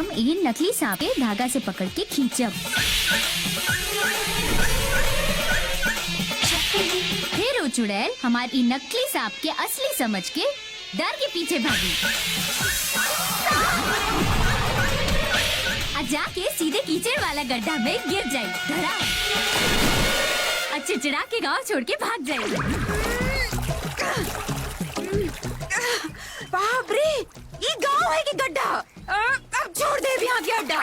हम ये नकली सांप के धागा से पकड़ के खींचब। फिर वो चुड़ैल हमारी नकली सांप के असली समझ के डर के पीछे भागी और जाके सीधे कीचड़ वाला गड्ढा में गिर जाए। धरा और चिड़चिड़ा के गांव छोड़ के भाग जाए। बाप रे, ये गांव है कि गड्ढा? अब छोड़ दे भी यहाँ के अड्डा।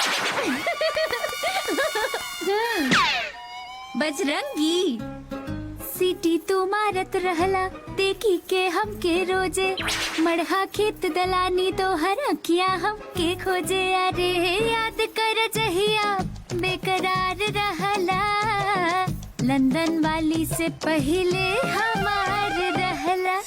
बजरंगी सीटी तो मारत रहला देखी के हम के रोजे, मड़हा खेत दलानी तो हरकिया हम के खोजे। अरे याद कर जहिया बेकरार रहला, लंदन वाली से पहले हमार रहला।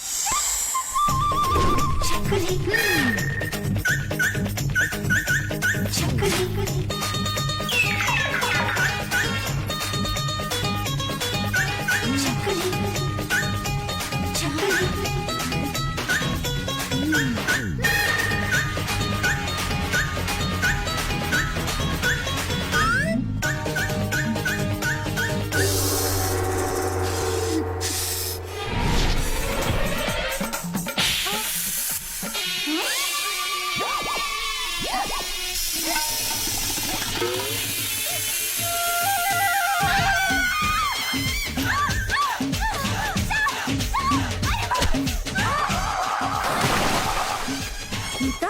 गीता,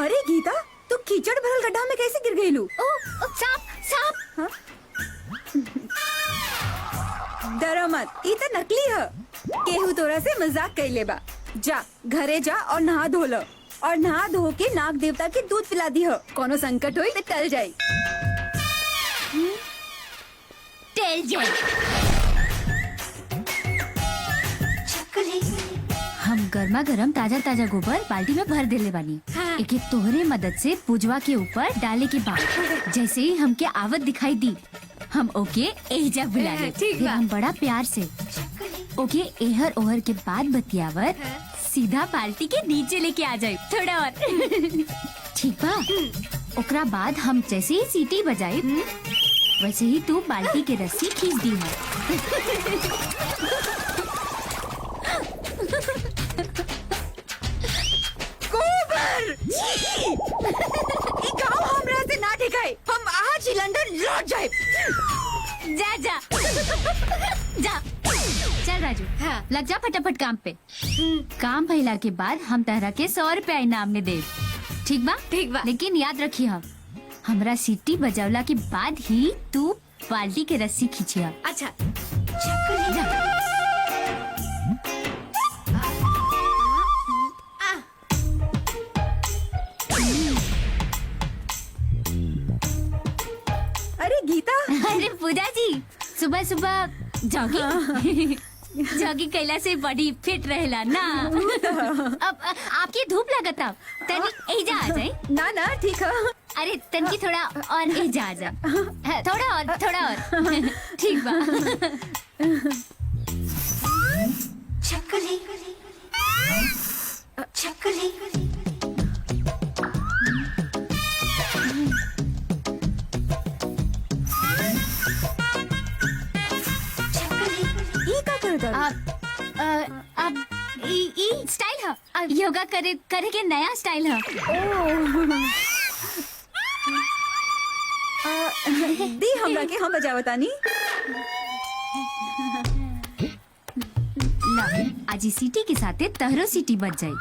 अरे गीता, तू कीचड़ भरल गड्ढा में कैसे गिर गई लू? सांप सांप। डरो मत, ई तो नकली है। केहू तोरा से मजाक कैले बा। जा घरे जा और नहा धो लो, और नहा धो के नाग देवता के दूध पिला दी हो। कोनो संकट होई तो टल जाई। टेल जाए। हम गर्मा गर्म ताजा ताजा गोबर बाल्टी में भर देले बानी। हाँ। एक तोहरे मदद से पूजवा के ऊपर डाले के बाद जैसे ही हमके आवत दिखाई दी, हम ओके एहजा बुला ले। ठीक फिर बा। हम बड़ा प्यार से ओके एहर ओहर के बाद बतियावत सीधा बाल्टी के नीचे लेके आ जाए। थोड़ा और ठीक बा। ओकरा बाद हम जैसे ही सीटी बजाई वैसे ही तू बाल्टी के रस्सी खींच दी है। गोबर! ई गांव हमरा से ना ठेकाए। हम आज ही लंदन लौट जाए। जा जा जा। चल राजू, हाँ। लग जा फटाफट काम पे। काम भइला के बाद हम तहरा के 100 रुपया इनाम में दे। ठीक बा? ठीक बा। लेकिन याद रखी हमरा सीटी बजावला के बाद ही तू बाल्टी के रस्सी खींचिया। अच्छा। जा। अरे गीता, अरे पूजा जी, सुबह सुबह जॉगिंग जॉगिंग कैला से बॉडी फिट रहेला ना। अब आपकी धूप लगता तनी एजा आ जाए। ना ना ठीक है। अरे तनकी थोड़ा और एजा आ जा। थोड़ा और ठीक बा। ई का करदा? अब ई स्टाइल है। अब योगा करे के नया स्टाइल है। दी हमरा के हम बजावतानी। ला आज ई सीटी के साथे तहरो सीटी बज जाई।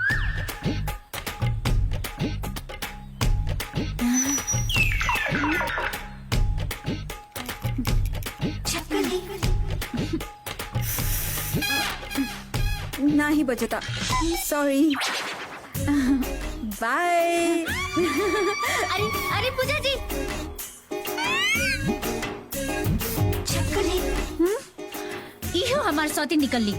ना ही बजता। सॉरी। बाय। अरे पूजा जी, इहो हमार सौती निकल ली।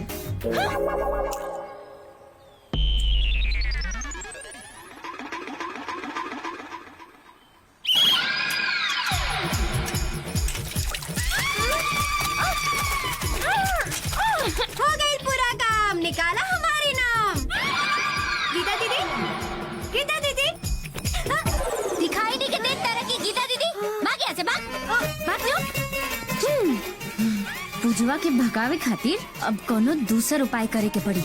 हो गई पूरा काम, निकाला हमारे नाम। गीता दीदी, गीता दीदी। राजुआ के भगावे खातिर अब कोनो दूसर उपाय करे के पड़ी।